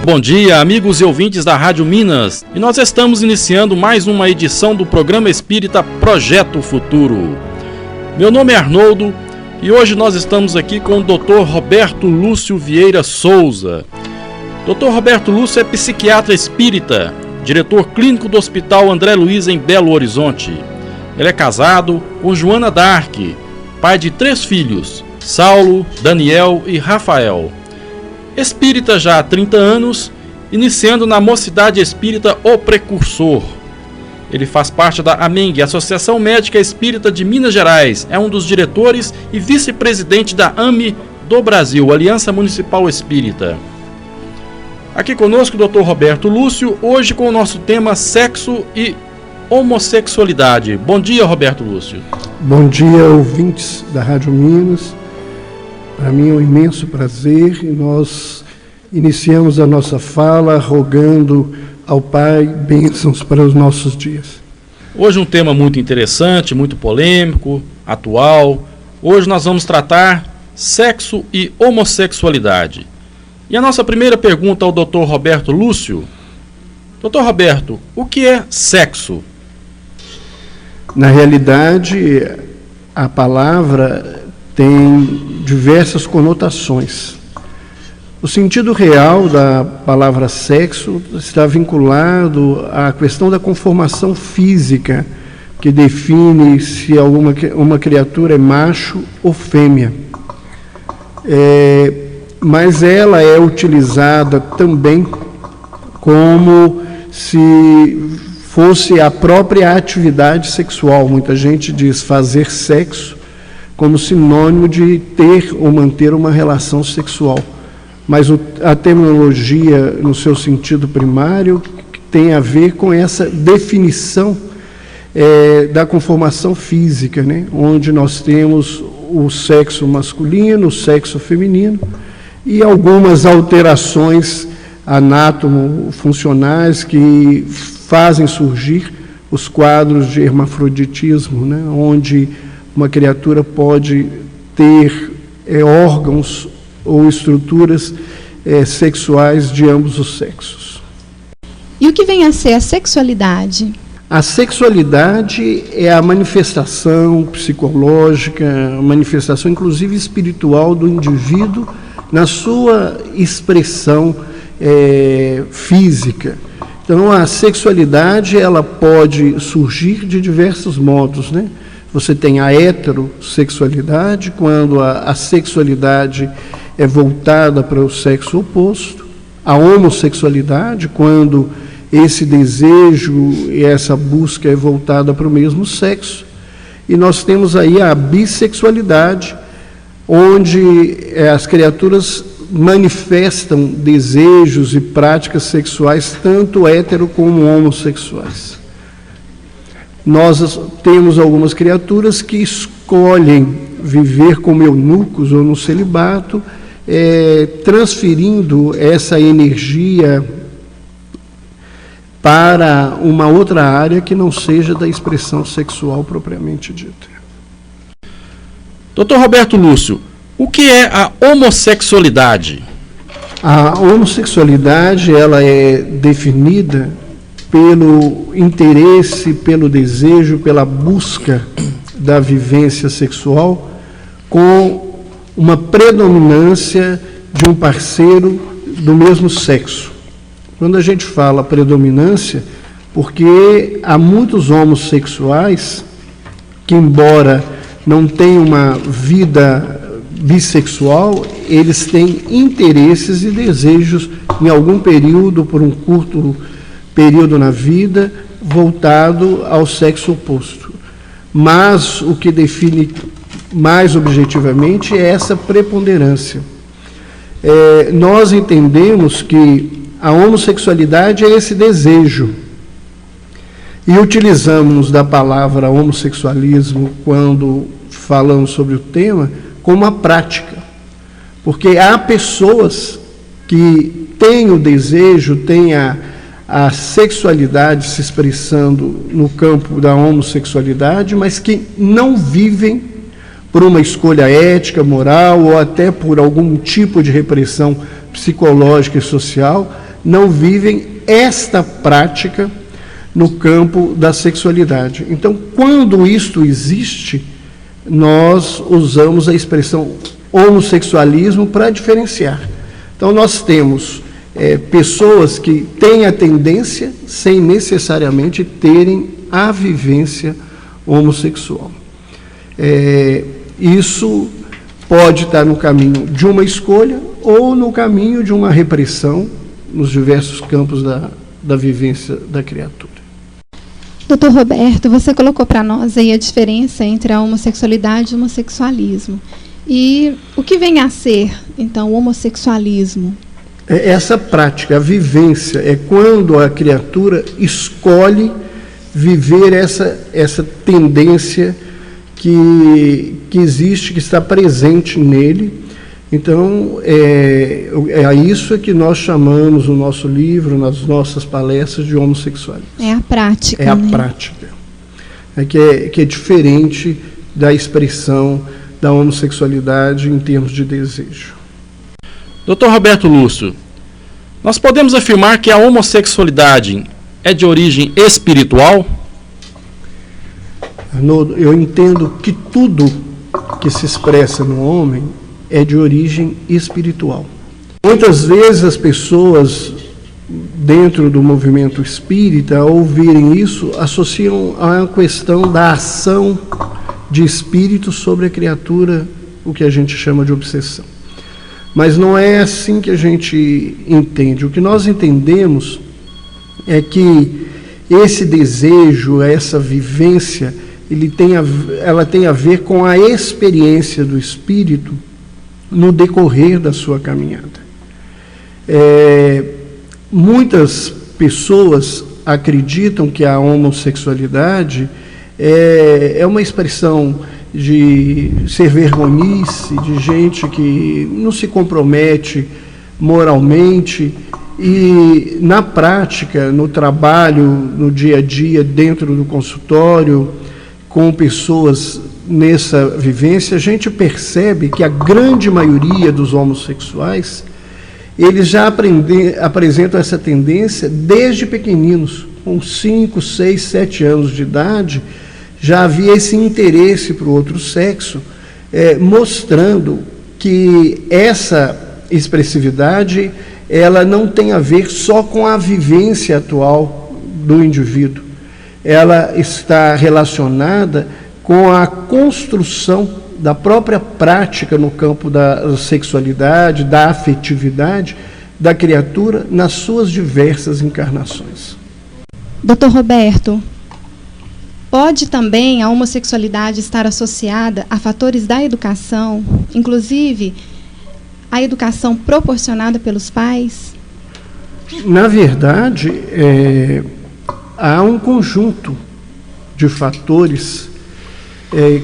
Bom dia, amigos e ouvintes da Rádio Minas. E nós estamos iniciando mais uma edição do programa espírita Projeto Futuro. Meu nome é Arnoldo e hoje nós estamos aqui com o Dr. Roberto Lúcio Vieira Souza. Dr. Roberto Lúcio é psiquiatra espírita, diretor clínico do Hospital André Luiz em Belo Horizonte. Ele é casado com Joana Dark, pai de 3 filhos, Saulo, Daniel e Rafael. Espírita já há 30 anos, iniciando na Mocidade Espírita O Precursor. Ele faz parte da AMENG, Associação Médica Espírita de Minas Gerais. É um dos diretores e vice-presidente da AME do Brasil, Aliança Municipal Espírita. Aqui conosco o Dr. Roberto Lúcio, hoje com o nosso tema sexo e homossexualidade. Bom dia, Roberto Lúcio. Bom dia, ouvintes da Rádio Minas. Para mim é um imenso prazer e nós iniciamos a nossa fala rogando ao Pai bênçãos para os nossos dias. Hoje um tema muito interessante, muito polêmico, atual. Hoje nós vamos tratar sexo e homossexualidade. E a nossa primeira pergunta ao Dr. Roberto Lúcio. Dr. Roberto, o que é sexo? Na realidade, a palavra tem diversas conotações. O sentido real da palavra sexo está vinculado à questão da conformação física, que define se uma criatura é macho ou fêmea. Mas ela é utilizada também como se fosse a própria atividade sexual. Muita gente diz fazer sexo como sinônimo de ter ou manter uma relação sexual. Mas a terminologia, no seu sentido primário, tem a ver com essa definição da conformação física, né? Onde nós temos o sexo masculino, o sexo feminino e algumas alterações anátomo-funcionais que fazem surgir os quadros de hermafroditismo, né? Onde uma criatura pode ter órgãos ou estruturas sexuais de ambos os sexos. E o que vem a ser a sexualidade? A sexualidade é a manifestação psicológica, a manifestação inclusive espiritual do indivíduo na sua expressão física. Então a sexualidade ela pode surgir de diversos modos, né? Você tem a heterossexualidade, quando a sexualidade é voltada para o sexo oposto. A homossexualidade, quando esse desejo e essa busca é voltada para o mesmo sexo. E nós temos aí a bissexualidade, onde as criaturas manifestam desejos e práticas sexuais, tanto hétero como homossexuais. Nós temos algumas criaturas que escolhem viver como eunucos ou no celibato, transferindo essa energia para uma outra área que não seja da expressão sexual propriamente dita. Dr. Roberto Lúcio, o que é a homossexualidade? A homossexualidade ela é definida pelo interesse, pelo desejo, pela busca da vivência sexual com uma predominância de um parceiro do mesmo sexo. Quando a gente fala predominância, porque há muitos homossexuais que, embora não tenham uma vida bissexual, eles têm interesses e desejos em algum período, por um curto período na vida, voltado ao sexo oposto. Mas o que define mais objetivamente é essa preponderância. Nós entendemos que a homossexualidade é esse desejo. E utilizamos da palavra homossexualismo quando falamos sobre o tema como uma prática. Porque há pessoas que têm o desejo, têm a sexualidade se expressando no campo da homossexualidade, mas que não vivem por uma escolha ética, moral ou até por algum tipo de repressão psicológica e social, não vivem esta prática no campo da sexualidade. Então, quando isto existe, nós usamos a expressão homossexualismo para diferenciar. Então, nós temos pessoas que têm a tendência, sem necessariamente terem a vivência homossexual. Isso pode estar no caminho de uma escolha ou no caminho de uma repressão nos diversos campos da vivência da criatura. Doutor Roberto, você colocou para nós aí a diferença entre a homossexualidade e o homossexualismo. E o que vem a ser, então, o homossexualismo? Essa prática, a vivência, é quando a criatura escolhe viver essa tendência que existe, que está presente nele. Então, é isso que nós chamamos no nosso livro, nas nossas palestras, de homossexualismo. É a prática. É a prática. Que é diferente da expressão da homossexualidade em termos de desejo. Dr. Roberto Lúcio, nós podemos afirmar que a homossexualidade é de origem espiritual? Arnoldo, eu entendo que tudo que se expressa no homem é de origem espiritual. Muitas vezes as pessoas, dentro do movimento espírita, ao ouvirem isso, associam a questão da ação de espírito sobre a criatura, o que a gente chama de obsessão. Mas não é assim que a gente entende. O que nós entendemos é que esse desejo, essa vivência, ela tem a ver com a experiência do espírito no decorrer da sua caminhada. Muitas pessoas acreditam que a homossexualidade é uma expressão de ser vergonhice, de gente que não se compromete moralmente, e na prática, no trabalho, no dia a dia, dentro do consultório, com pessoas nessa vivência, a gente percebe que a grande maioria dos homossexuais, eles já apresentam essa tendência desde pequeninos, com 5, 6, 7 anos de idade, já havia esse interesse para o outro sexo, mostrando que essa expressividade, ela não tem a ver só com a vivência atual do indivíduo, ela está relacionada com a construção da própria prática no campo da sexualidade, da afetividade da criatura nas suas diversas encarnações. Dr. Roberto, pode também a homossexualidade estar associada a fatores da educação, inclusive a educação proporcionada pelos pais? Na verdade, há um conjunto de fatores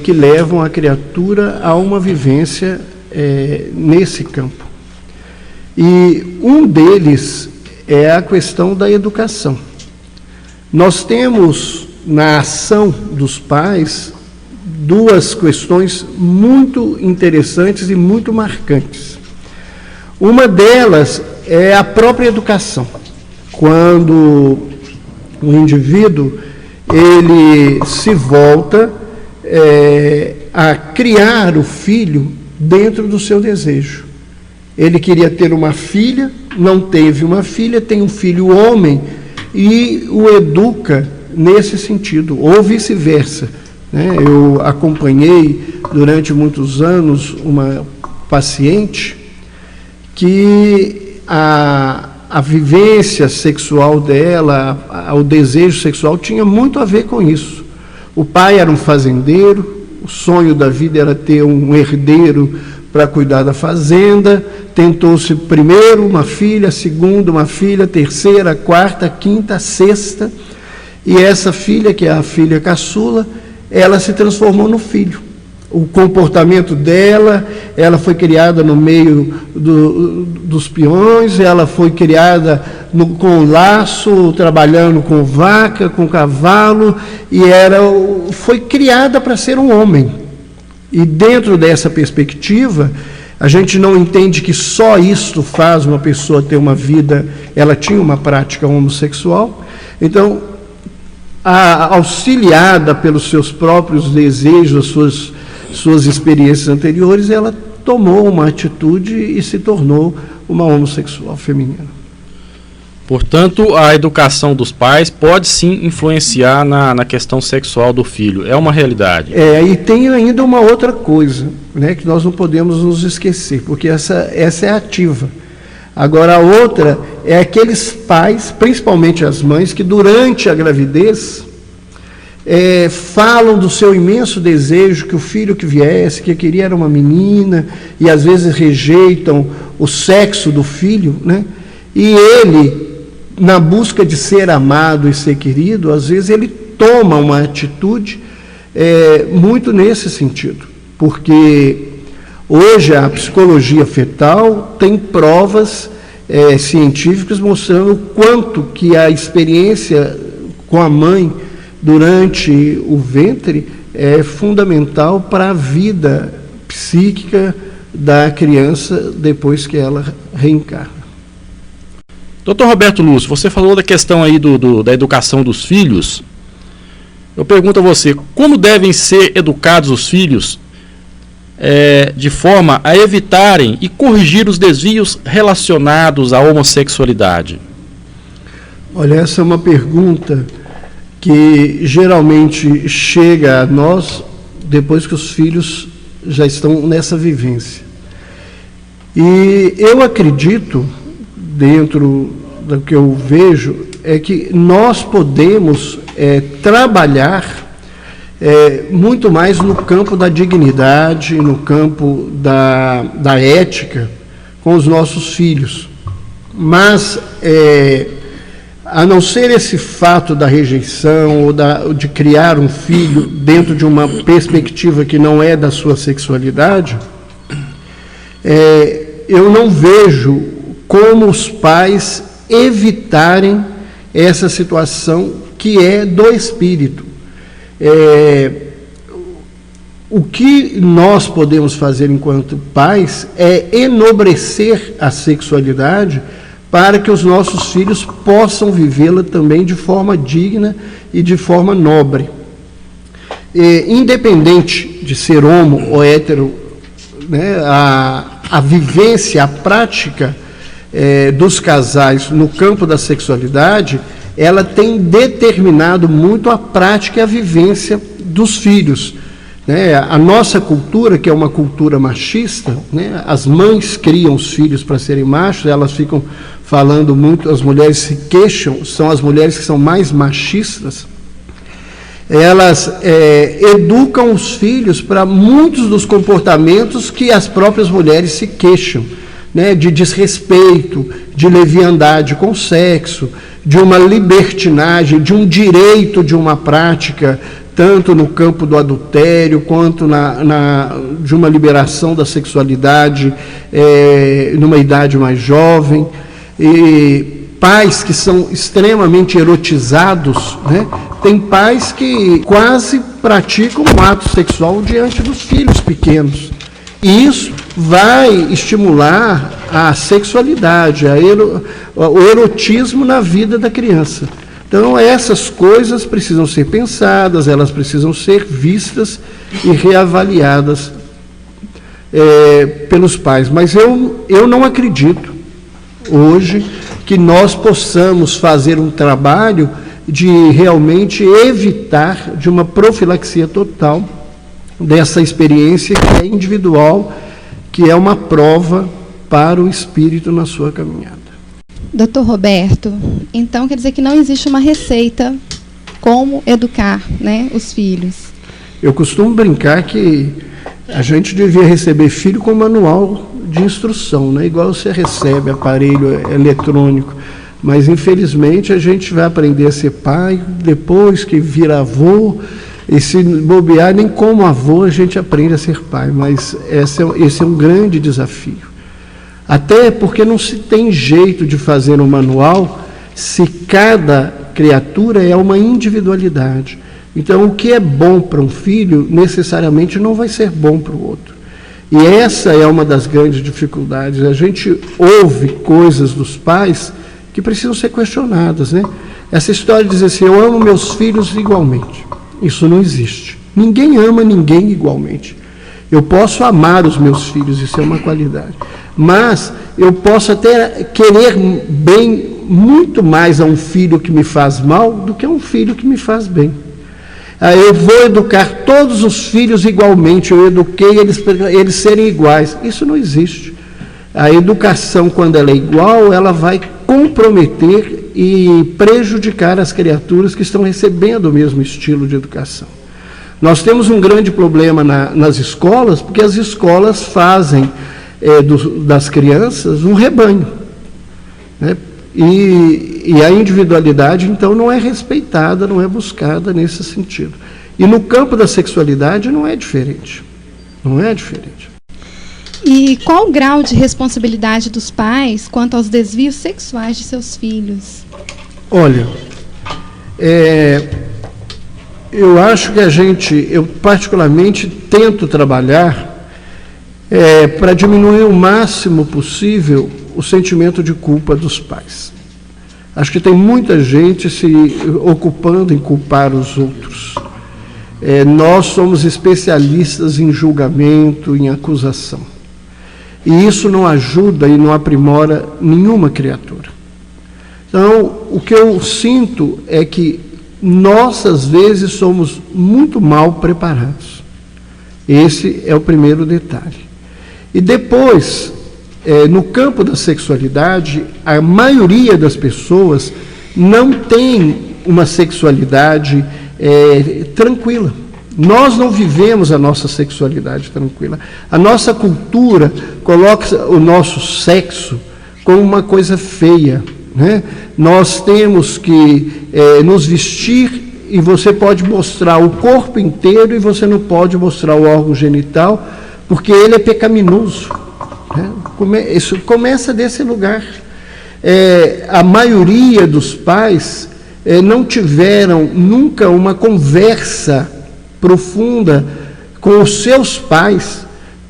que levam a criatura a uma vivência nesse campo. E um deles é a questão da educação. Nós temos na ação dos pais duas questões muito interessantes e muito marcantes. Uma delas é a própria educação. Quando o indivíduo ele se volta a criar o filho dentro do seu desejo. Ele queria ter uma filha, não teve uma filha, tem um filho homem e o educa nesse sentido, ou vice-versa. Eu acompanhei durante muitos anos uma paciente que a vivência sexual dela, o desejo sexual tinha muito a ver com isso. O pai era um fazendeiro, o sonho da vida era ter um herdeiro para cuidar da fazenda, tentou-se primeiro uma filha, segunda uma filha, terceira, quarta, quinta, sexta, e essa filha, que é a filha caçula, ela se transformou no filho. O comportamento dela, ela foi criada no meio dos peões, ela foi criada com laço, trabalhando com vaca, com cavalo, e foi criada para ser um homem. E dentro dessa perspectiva, A gente não entende que só isso faz uma pessoa ter uma vida, ela tinha uma prática homossexual. Então, auxiliada pelos seus próprios desejos, suas experiências anteriores, ela tomou uma atitude e se tornou uma homossexual feminina. Portanto, a educação dos pais pode sim influenciar na questão sexual do filho. É uma realidade. E tem ainda uma outra coisa, né, que nós não podemos nos esquecer, porque essa é ativa. Agora, a outra é aqueles pais, principalmente as mães, que durante a gravidez falam do seu imenso desejo que o filho que viesse, que queria era uma menina, e às vezes rejeitam o sexo do filho, né? E ele, na busca de ser amado e ser querido, às vezes ele toma uma atitude muito nesse sentido, porque hoje a psicologia fetal tem provas científicas mostrando o quanto que a experiência com a mãe durante o ventre é fundamental para a vida psíquica da criança depois que ela reencarna. Dr. Roberto Lúcio, você falou da questão aí da educação dos filhos. Eu pergunto a você, como devem ser educados os filhos de forma a evitarem e corrigir os desvios relacionados à homossexualidade? Olha, essa é uma pergunta que geralmente chega a nós depois que os filhos já estão nessa vivência. E eu acredito, dentro do que eu vejo, é que nós podemos trabalhar muito mais no campo da dignidade, no campo da ética com os nossos filhos. Mas, a não ser esse fato da rejeição ou de criar um filho dentro de uma perspectiva que não é da sua sexualidade, eu não vejo como os pais evitarem essa situação que é do espírito. O que nós podemos fazer enquanto pais é enobrecer a sexualidade para que os nossos filhos possam vivê-la também de forma digna e de forma nobre. Independente de ser homo ou hétero, né, a vivência, a prática dos casais no campo da sexualidade, ela tem determinado muito a prática e a vivência dos filhos. Né? A nossa cultura, que é uma cultura machista, né? As mães criam os filhos para serem machos, elas ficam falando muito, as mulheres se queixam, são as mulheres que são mais machistas. Elas educam os filhos para muitos dos comportamentos que as próprias mulheres se queixam, né? De desrespeito, de leviandade com o sexo, de uma libertinagem, de um direito de uma prática, tanto no campo do adultério, quanto de uma liberação da sexualidade numa idade mais jovem. E pais que são extremamente erotizados, né? Tem pais que quase praticam um ato sexual diante dos filhos pequenos. E isso vai estimular a sexualidade, o erotismo na vida da criança. Então, essas coisas precisam ser pensadas, elas precisam ser vistas e reavaliadas pelos pais. Mas eu não acredito, hoje, que nós possamos fazer um trabalho de realmente evitar de uma profilaxia total dessa experiência que é individual, que é uma prova para o espírito na sua caminhada. Doutor Roberto, então quer dizer que não existe uma receita como educar, né, os filhos? Eu costumo brincar que a gente devia receber filho com manual de instrução, né? Igual você recebe aparelho eletrônico, mas infelizmente a gente vai aprender a ser pai depois que vira avô, e se bobear, nem como avô a gente aprende a ser pai, mas esse é um grande desafio. Até porque não se tem jeito de fazer um manual se cada criatura é uma individualidade. Então, o que é bom para um filho, necessariamente não vai ser bom para o outro. E essa é uma das grandes dificuldades. A gente ouve coisas dos pais que precisam ser questionadas, né? Essa história de dizer assim, eu amo meus filhos igualmente. Isso não existe. Ninguém ama ninguém igualmente. Eu posso amar os meus filhos, isso é uma qualidade. Mas eu posso até querer bem muito mais a um filho que me faz mal do que a um filho que me faz bem. Eu vou educar todos os filhos igualmente, eu eduquei eles serem iguais. Isso não existe. A educação, quando ela é igual, ela vai comprometer e prejudicar as criaturas que estão recebendo o mesmo estilo de educação. Nós temos um grande problema nas escolas, porque as escolas fazem das crianças um rebanho, né? E a individualidade, então, não é respeitada, não é buscada nesse sentido. E no campo da sexualidade não é diferente. Não é diferente. E qual o grau de responsabilidade dos pais quanto aos desvios sexuais de seus filhos? Olha, eu acho que eu particularmente tento trabalhar para diminuir o máximo possível o sentimento de culpa dos pais. Acho que tem muita gente se ocupando em culpar os outros. Nós somos especialistas em julgamento, em acusação. E isso não ajuda e não aprimora nenhuma criatura. Então, o que eu sinto é que nós, às vezes, somos muito mal preparados. Esse é o primeiro detalhe. E depois, no campo da sexualidade, a maioria das pessoas não tem uma sexualidade tranquila. Nós não vivemos a nossa sexualidade tranquila. A nossa cultura coloca o nosso sexo como uma coisa feia, né? Nós temos que nos vestir e você pode mostrar o corpo inteiro e você não pode mostrar o órgão genital, porque ele é pecaminoso. Isso começa desse lugar. A maioria dos pais não tiveram nunca uma conversa profunda com os seus pais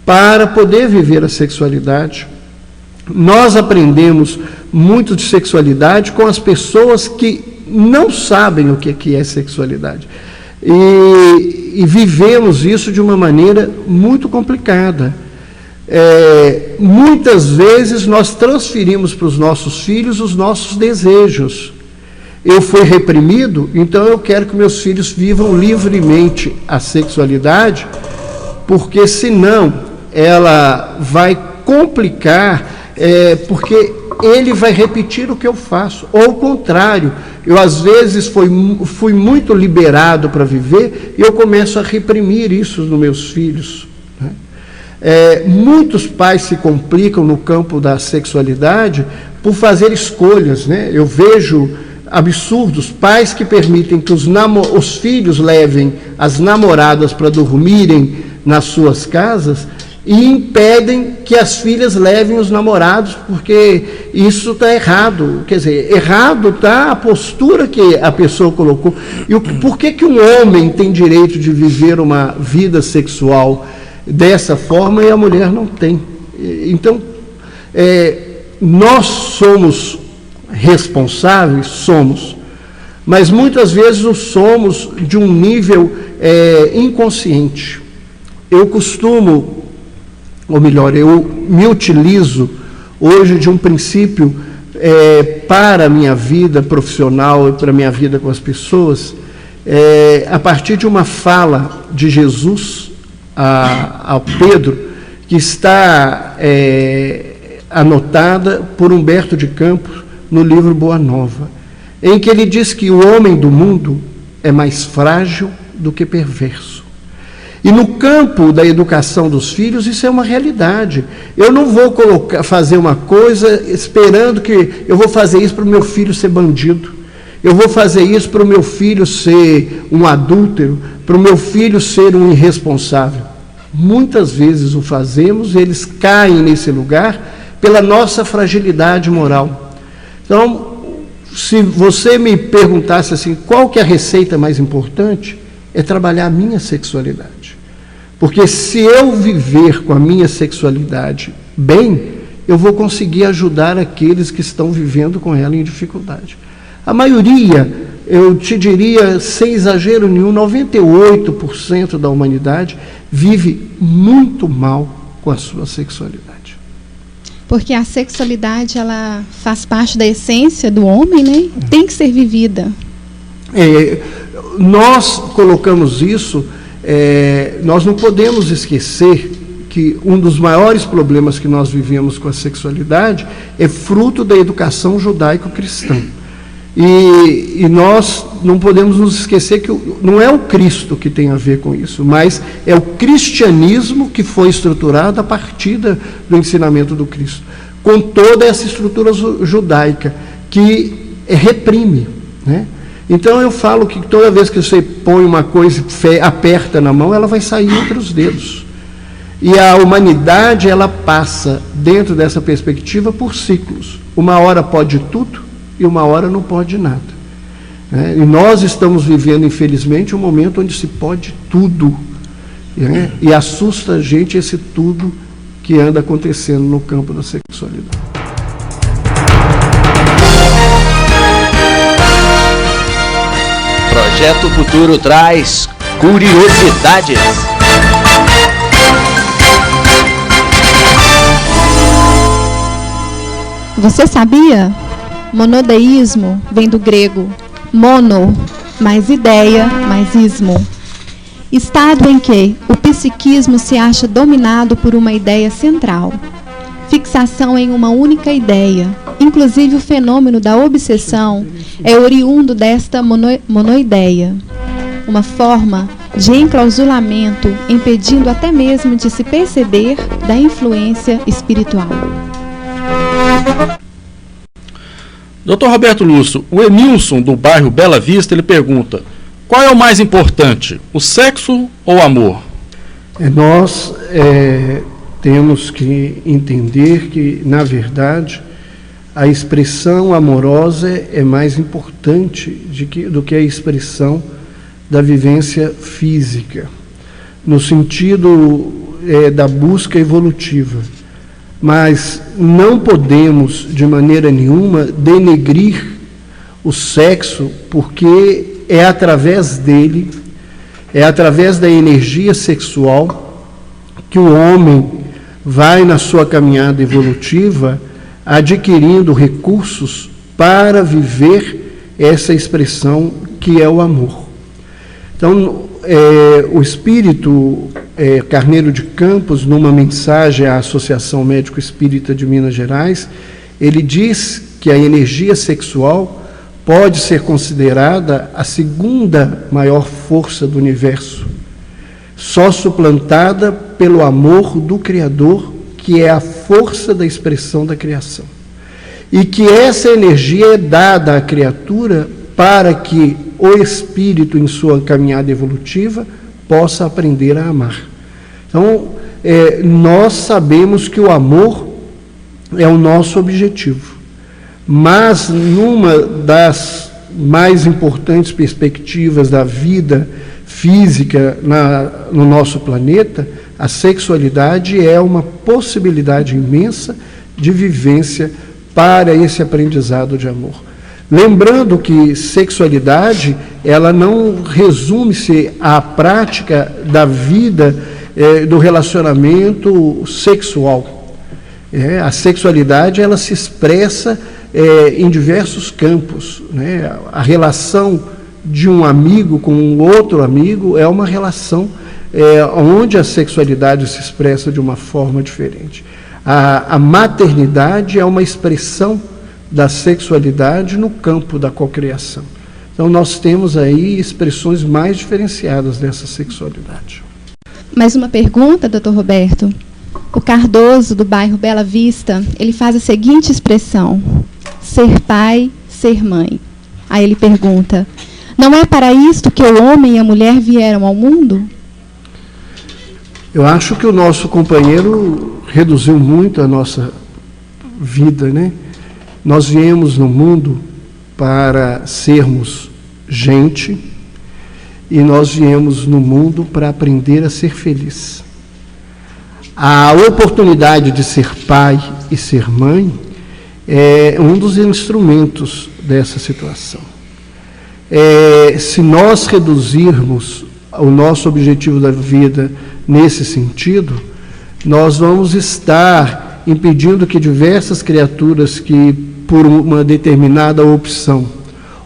para poder viver a sexualidade. Nós aprendemos muito de sexualidade com as pessoas que não sabem o que é sexualidade. E vivemos isso de uma maneira muito complicada. Muitas vezes nós transferimos para os nossos filhos os nossos desejos. Eu fui reprimido, então eu quero que meus filhos vivam livremente a sexualidade, porque senão ela vai complicar, porque ele vai repetir o que eu faço. Ou o contrário, eu às vezes fui muito liberado para viver e eu começo a reprimir isso nos meus filhos, né? Muitos pais se complicam no campo da sexualidade por fazer escolhas, né? Eu vejo absurdos, pais que permitem que os filhos levem as namoradas para dormirem nas suas casas e impedem que as filhas levem os namorados, porque isso está errado. Quer dizer, errado está a postura que a pessoa colocou. E por que um homem tem direito de viver uma vida sexual dessa forma e a mulher não tem? Então, nós somos responsáveis, somos, mas muitas vezes o somos de um nível inconsciente. Eu costumo, ou melhor, eu me utilizo hoje de um princípio para a minha vida profissional e para a minha vida com as pessoas, a partir de uma fala de Jesus ao Pedro, que está anotada por Humberto de Campos no livro Boa Nova, em que ele diz que o homem do mundo é mais frágil do que perverso. E no campo da educação dos filhos, isso é uma realidade. Eu não vou fazer uma coisa esperando que eu vou fazer isso para o meu filho ser bandido. Eu vou fazer isso para o meu filho ser um adúltero, para o meu filho ser um irresponsável. Muitas vezes o fazemos, eles caem nesse lugar pela nossa fragilidade moral. Então, se você me perguntasse assim, qual que é a receita mais importante? É trabalhar a minha sexualidade. Porque se eu viver com a minha sexualidade bem, eu vou conseguir ajudar aqueles que estão vivendo com ela em dificuldade. A maioria, eu te diria, sem exagero nenhum, 98% da humanidade vive muito mal com a sua sexualidade. Porque a sexualidade, ela faz parte da essência do homem, né? Tem que ser vivida. Nós colocamos isso, nós não podemos esquecer que um dos maiores problemas que nós vivemos com a sexualidade é fruto da educação judaico-cristã. E nós não podemos nos esquecer que não é o Cristo que tem a ver com isso, mas é o cristianismo que foi estruturado a partir do ensinamento do Cristo, com toda essa estrutura judaica que reprime, né? Então eu falo que toda vez que você põe uma coisa e aperta na mão, ela vai sair entre os dedos. E a humanidade, ela passa, dentro dessa perspectiva, por ciclos. Uma hora pode tudo e uma hora não pode nada. E nós estamos vivendo, infelizmente, um momento onde se pode tudo. E assusta a gente esse tudo que anda acontecendo no campo da sexualidade. Projeto Futuro traz curiosidades. Você sabia? Monodeísmo vem do grego mono, mais ideia, mais ismo. Estado em que o psiquismo se acha dominado por uma ideia central. Fixação em uma única ideia. Inclusive o fenômeno da obsessão é oriundo desta monoideia. Uma forma de enclausulamento, impedindo até mesmo de se perceber da influência espiritual. Dr. Roberto Lúcio, o Emilson, do bairro Bela Vista, ele pergunta: qual é o mais importante, o sexo ou o amor? Nós temos que entender que, na verdade, a expressão amorosa é mais importante do que a expressão da vivência física, no sentido da busca evolutiva. Mas não podemos, de maneira nenhuma, denegrir o sexo, porque é através dele, é através da energia sexual que o homem vai, na sua caminhada evolutiva, adquirindo recursos para viver essa expressão que é o amor. Então, o espírito Carneiro de Campos, numa mensagem à Associação Médico Espírita de Minas Gerais, ele diz que a energia sexual pode ser considerada a segunda maior força do universo, só suplantada pelo amor do Criador, que é a força da expressão da criação. E que essa energia é dada à criatura para que o espírito, em sua caminhada evolutiva, possa aprender a amar. Então, nós sabemos que o amor é o nosso objetivo, mas numa das mais importantes perspectivas da vida física no nosso planeta, a sexualidade é uma possibilidade imensa de vivência para esse aprendizado de amor. Lembrando que sexualidade, ela não resume-se à prática da vida, do relacionamento sexual. A sexualidade, ela se expressa em diversos campos, né? A relação de um amigo com um outro amigo é uma relação onde a sexualidade se expressa de uma forma diferente. A maternidade é uma expressão da sexualidade no campo da cocriação. Então, nós temos aí expressões mais diferenciadas dessa sexualidade. Mais uma pergunta, doutor Roberto. O Cardoso, do bairro Bela Vista, ele faz a seguinte expressão: ser pai, ser mãe. Aí ele pergunta: não é para isto que o homem e a mulher vieram ao mundo? Eu acho que o nosso companheiro reduziu muito a nossa vida, né? Nós viemos no mundo para sermos gente e nós viemos no mundo para aprender a ser feliz. A oportunidade de ser pai e ser mãe é um dos instrumentos dessa situação. Se nós reduzirmos o nosso objetivo da vida nesse sentido, nós vamos estar impedindo que diversas criaturas que, por uma determinada opção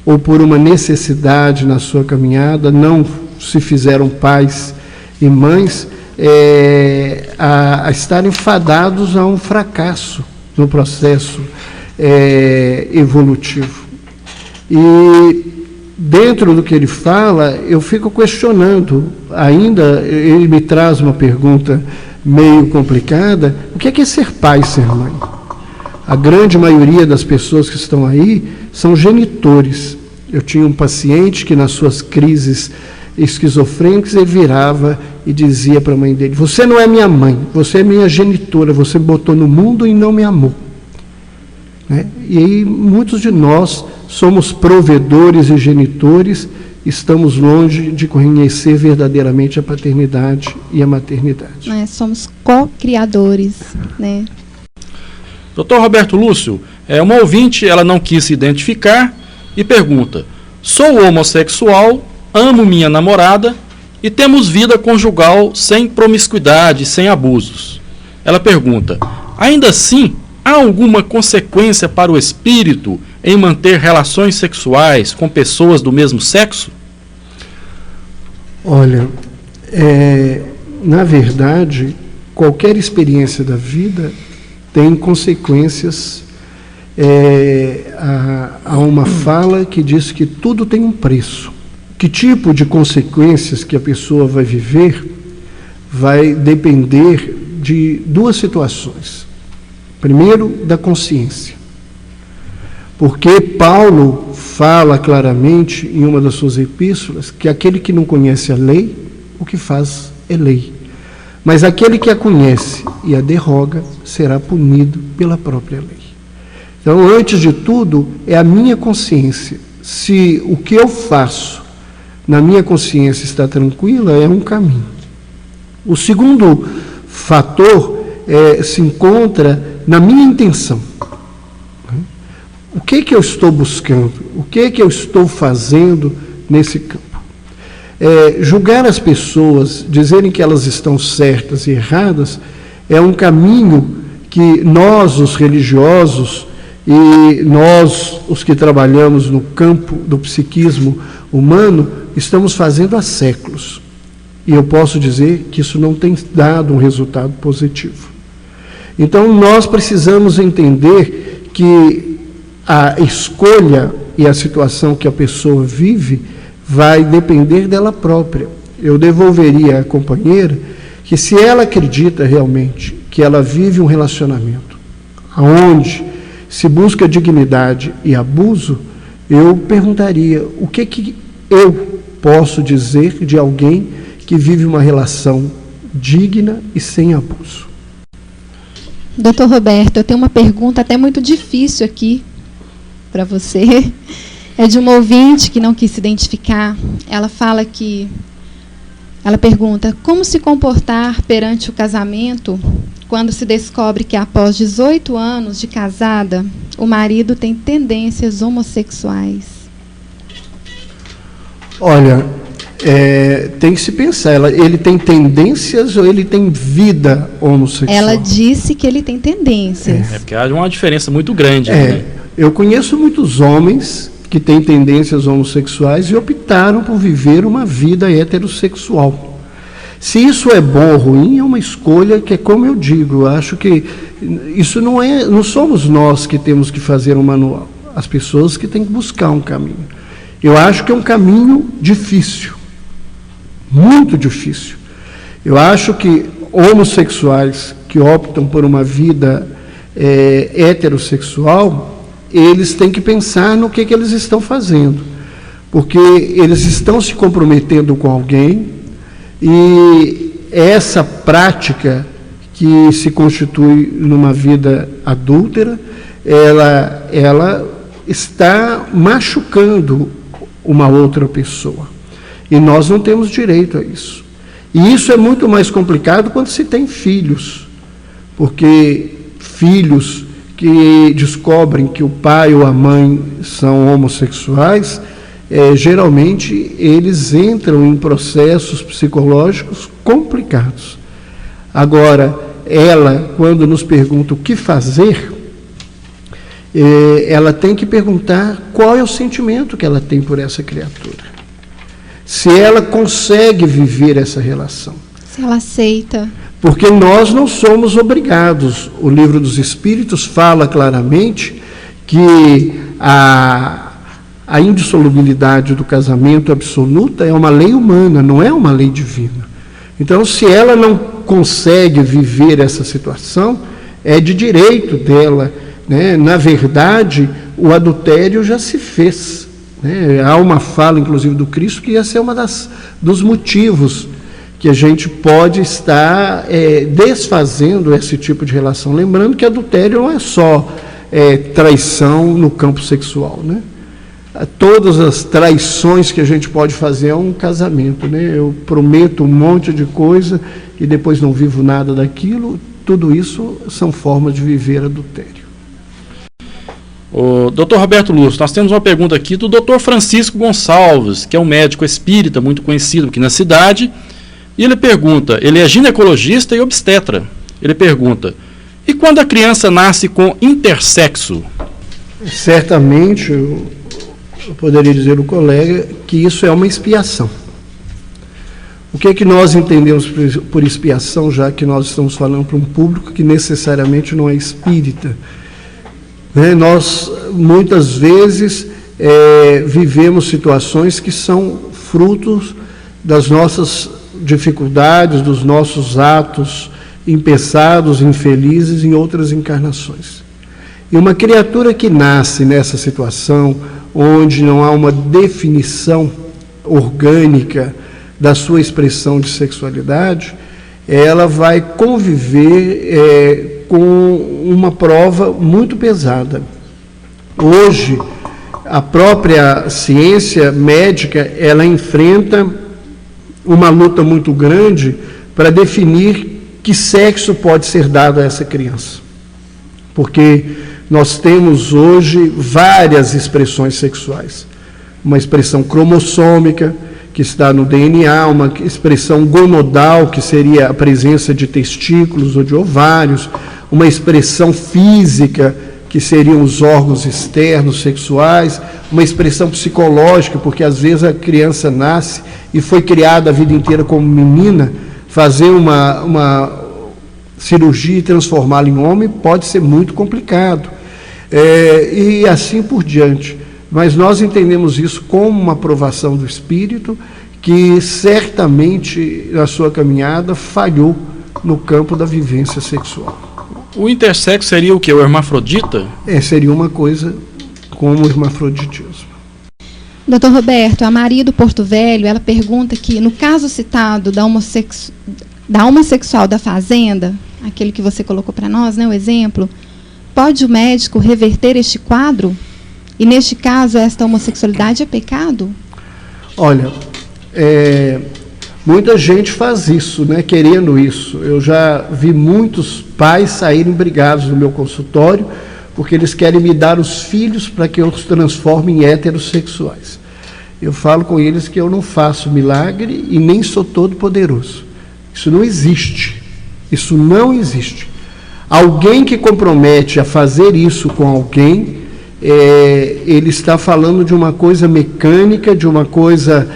ou por uma necessidade na sua caminhada, não se fizeram pais e mães, a estarem fadados a um fracasso no processo evolutivo. E dentro do que ele fala, eu fico questionando, ainda ele me traz uma pergunta meio complicada: o que é ser pai e ser mãe? A grande maioria das pessoas que estão aí são genitores. Eu tinha um paciente que, nas suas crises esquizofrênicas, ele virava e dizia para a mãe dele: você não é minha mãe, você é minha genitora, você me botou no mundo e não me amou. Né? E aí muitos de nós somos provedores e genitores, estamos longe de conhecer verdadeiramente a paternidade e a maternidade. Somos co-criadores, né? Dr. Roberto Lúcio, uma ouvinte, ela não quis se identificar e pergunta: sou homossexual, amo minha namorada e temos vida conjugal sem promiscuidade, sem abusos. Ela pergunta: ainda assim, há alguma consequência para o espírito em manter relações sexuais com pessoas do mesmo sexo? Olha, na verdade, qualquer experiência da vida tem consequências. Há uma fala que diz que tudo tem um preço. Que tipo de consequências que a pessoa vai viver vai depender de duas situações. Primeiro, da consciência. Porque Paulo fala claramente em uma das suas epístolas que aquele que não conhece a lei, o que faz é lei. Mas aquele que a conhece e a derroga será punido pela própria lei. Então, antes de tudo, é a minha consciência. Se o que eu faço na minha consciência está tranquila, é um caminho. O segundo fator se encontra na minha intenção. O que eu estou buscando? O que eu estou fazendo nesse campo? Julgar as pessoas, dizerem que elas estão certas e erradas, é um caminho que nós, os religiosos, e nós, os que trabalhamos no campo do psiquismo humano, estamos fazendo há séculos. E eu posso dizer que isso não tem dado um resultado positivo. Então, nós precisamos entender que a escolha e a situação que a pessoa vive vai depender dela própria. Eu devolveria à companheira que, se ela acredita realmente que ela vive um relacionamento onde se busca dignidade e abuso, eu perguntaria: o que eu posso dizer de alguém que vive uma relação digna e sem abuso? Doutor Roberto, eu tenho uma pergunta até muito difícil aqui para você. É de uma ouvinte que não quis se identificar. Ela pergunta: como se comportar perante o casamento quando se descobre que, após 18 anos de casada, o marido tem tendências homossexuais? Olha, tem que se pensar, ele tem tendências ou ele tem vida homossexual? Ela disse que ele tem tendências. Porque há uma diferença muito grande. Né? Eu conheço muitos homens que têm tendências homossexuais e optaram por viver uma vida heterossexual. Se isso é bom ou ruim, é uma escolha que, é como eu digo, eu acho que isso não somos nós que temos que fazer um manual, as pessoas que têm que buscar um caminho. Eu acho que é um caminho difícil, muito difícil. Eu acho que homossexuais que optam por uma vida heterossexual, eles têm que pensar no que eles estão fazendo, porque eles estão se comprometendo com alguém, e essa prática que se constitui numa vida adúltera, ela está machucando uma outra pessoa. E nós não temos direito a isso. E isso é muito mais complicado quando se tem filhos, porque filhos que descobrem que o pai ou a mãe são homossexuais, geralmente eles entram em processos psicológicos complicados. Agora, ela, quando nos pergunta o que fazer, ela tem que perguntar qual é o sentimento que ela tem por essa criatura. Se ela consegue viver essa relação. Se ela aceita. Porque nós não somos obrigados. O Livro dos Espíritos fala claramente que a indissolubilidade do casamento absoluta é uma lei humana, não é uma lei divina. Então, se ela não consegue viver essa situação, é de direito dela, né? Na verdade, o adultério já se fez, né? Há uma fala, inclusive, do Cristo, que ia ser dos motivos que a gente pode estar desfazendo esse tipo de relação. Lembrando que adultério não é só traição no campo sexual, né? Todas as traições que a gente pode fazer é um casamento, né? Eu prometo um monte de coisa e depois não vivo nada daquilo. Tudo isso são formas de viver adultério. O Dr. Roberto Lúcio, nós temos uma pergunta aqui do Dr. Francisco Gonçalves, que é um médico espírita muito conhecido aqui na cidade, e ele pergunta, ele é ginecologista e obstetra, ele pergunta, e quando a criança nasce com intersexo? Certamente, eu poderia dizer ao colega que isso é uma expiação. O que é que nós entendemos por expiação, já que nós estamos falando para um público que necessariamente não é espírita? Nós, muitas vezes, vivemos situações que são frutos das nossas dificuldades, dos nossos atos impensados, infelizes em outras encarnações. E uma criatura que nasce nessa situação, onde não há uma definição orgânica da sua expressão de sexualidade, ela vai conviver com uma prova muito pesada. Hoje, a própria ciência médica, ela enfrenta uma luta muito grande para definir que sexo pode ser dado a essa criança. Porque nós temos hoje várias expressões sexuais. Uma expressão cromossômica, que está no DNA, uma expressão gonodal, que seria a presença de testículos ou de ovários, uma expressão física, que seriam os órgãos externos sexuais, uma expressão psicológica, porque às vezes a criança nasce e foi criada a vida inteira como menina, fazer uma cirurgia e transformá-la em homem pode ser muito complicado, e assim por diante. Mas nós entendemos isso como uma aprovação do Espírito, que certamente na sua caminhada falhou no campo da vivência sexual. O intersexo seria o quê? O hermafrodita? Seria uma coisa como o hermafroditismo. Doutor Roberto, a Maria do Porto Velho, ela pergunta que no caso citado da homossexual da fazenda, aquele que você colocou para nós, né, o exemplo, pode o médico reverter este quadro? E neste caso, esta homossexualidade é pecado? Olha, muita gente faz isso, né, querendo isso. Eu já vi muitos pais saírem brigados no meu consultório, porque eles querem me dar os filhos para que eu os transforme em heterossexuais. Eu falo com eles que eu não faço milagre e nem sou todo poderoso. Isso não existe. Isso não existe. Alguém que compromete a fazer isso com alguém, ele está falando de uma coisa mecânica, de uma coisa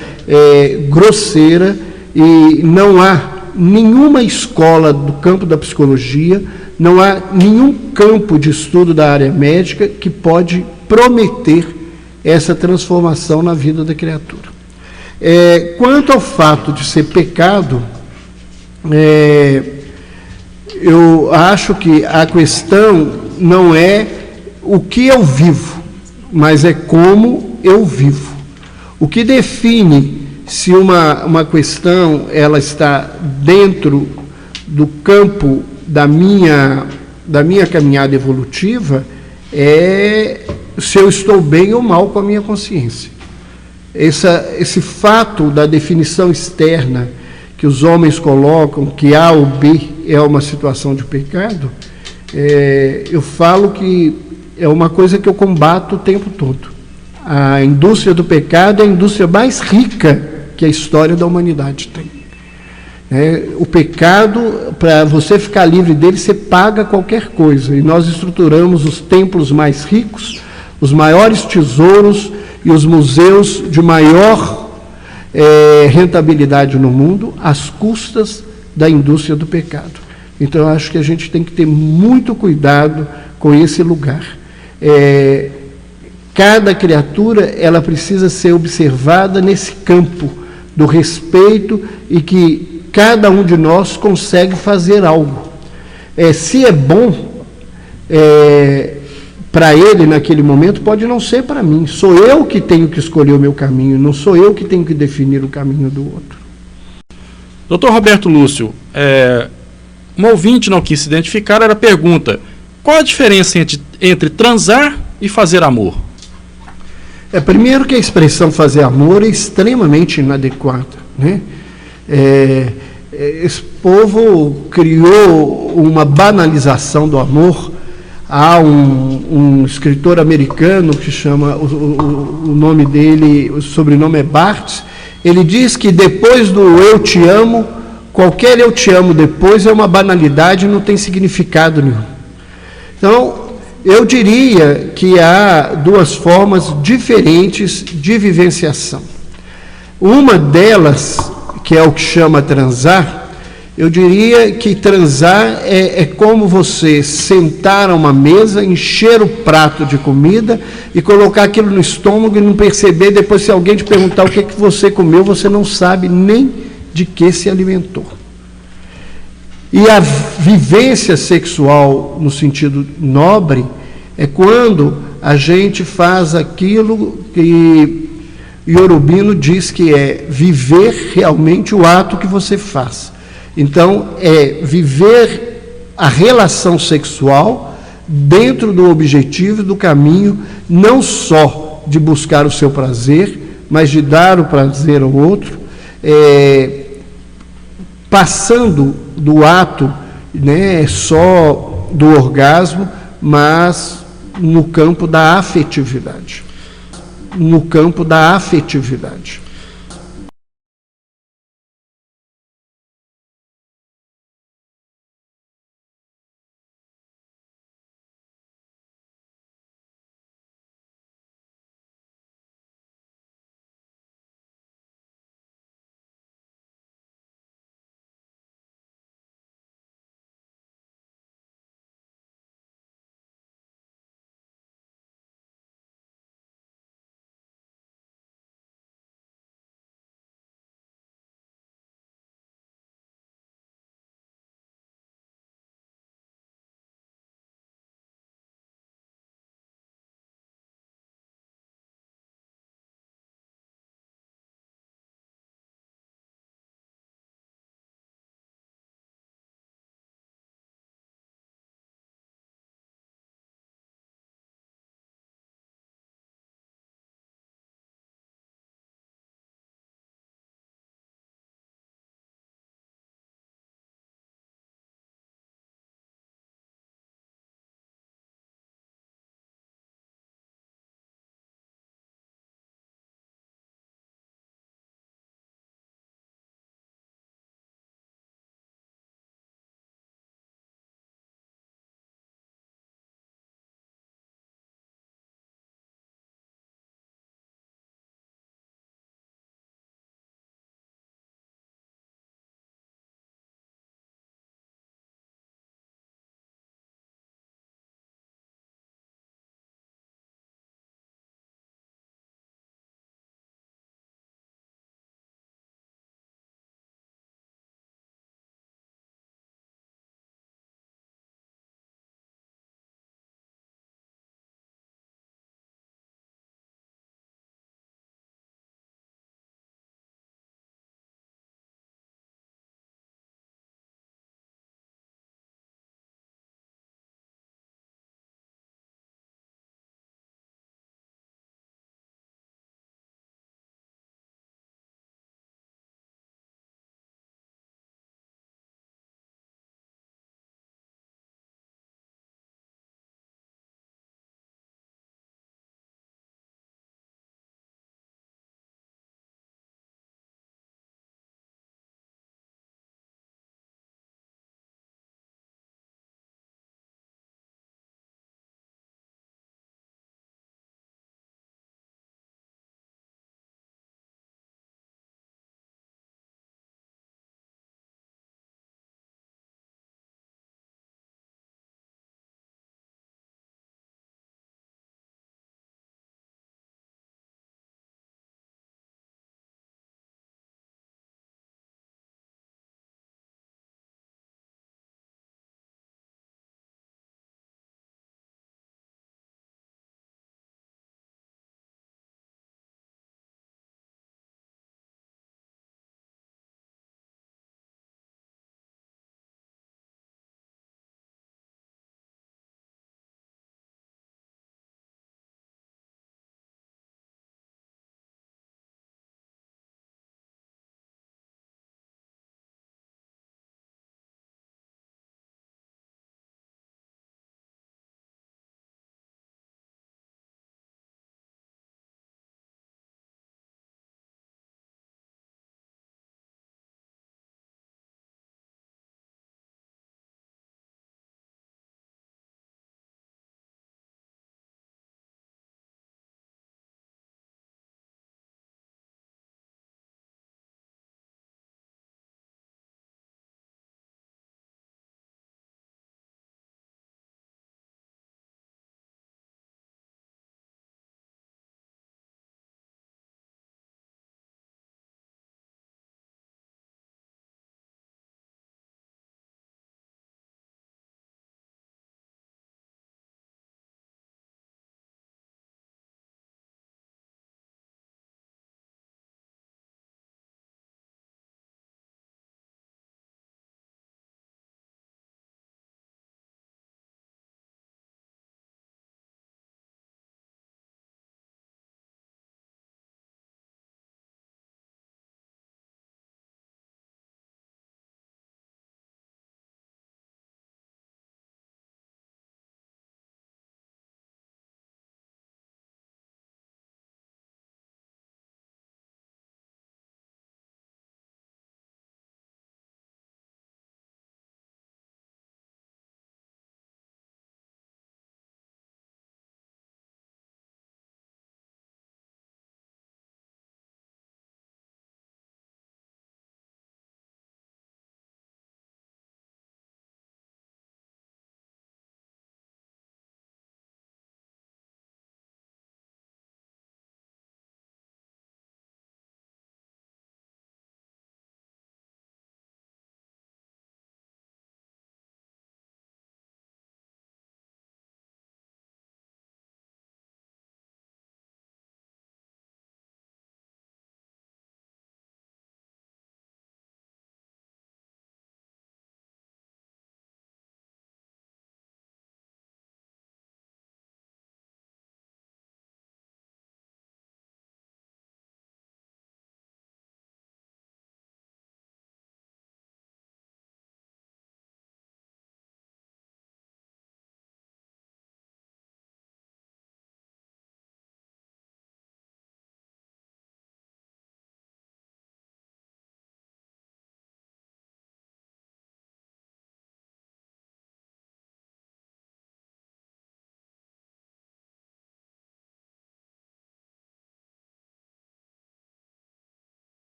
grosseira, e não há nenhuma escola do campo da psicologia, não há nenhum campo de estudo da área médica que pode prometer essa transformação na vida da criatura. Quanto ao fato de ser pecado, eu acho que a questão não é o que eu vivo, mas é como eu vivo. O que define se uma questão ela está dentro do campo da minha caminhada evolutiva é se eu estou bem ou mal com a minha consciência. esse fato da definição externa que os homens colocam, que A ou B é uma situação de pecado, eu falo que é uma coisa que eu combato o tempo todo. A indústria do pecado é a indústria mais rica que a história da humanidade tem. O pecado, para você ficar livre dele, você paga qualquer coisa. E nós estruturamos os templos mais ricos, os maiores tesouros e os museus de maior rentabilidade no mundo, às custas da indústria do pecado. Então, eu acho que a gente tem que ter muito cuidado com esse lugar. Cada criatura, ela precisa ser observada nesse campo do respeito e que cada um de nós consegue fazer algo. Se é bom para ele naquele momento, pode não ser para mim. Sou eu que tenho que escolher o meu caminho, não sou eu que tenho que definir o caminho do outro. Dr. Roberto Lúcio, um ouvinte não quis se identificar, ela pergunta: qual a diferença entre transar e fazer amor? Primeiro que a expressão fazer amor é extremamente inadequada, né? Esse povo criou uma banalização do amor. Há um escritor americano que chama, o nome dele, o sobrenome é Barthes. Ele diz que depois do eu te amo, qualquer eu te amo depois é uma banalidade e não tem significado nenhum. Então, eu diria que há duas formas diferentes de vivenciação. Uma delas, que é o que chama transar, eu diria que transar é como você sentar a uma mesa, encher o prato de comida e colocar aquilo no estômago e não perceber. Depois, se alguém te perguntar o que você comeu, você não sabe nem de que se alimentou. E a vivência sexual, no sentido nobre, é quando a gente faz aquilo que Yorubino diz que é viver realmente o ato que você faz. Então, é viver a relação sexual dentro do objetivo, do caminho, não só de buscar o seu prazer, mas de dar o prazer ao outro, passando do ato, né, só do orgasmo, mas no campo da afetividade. No campo da afetividade.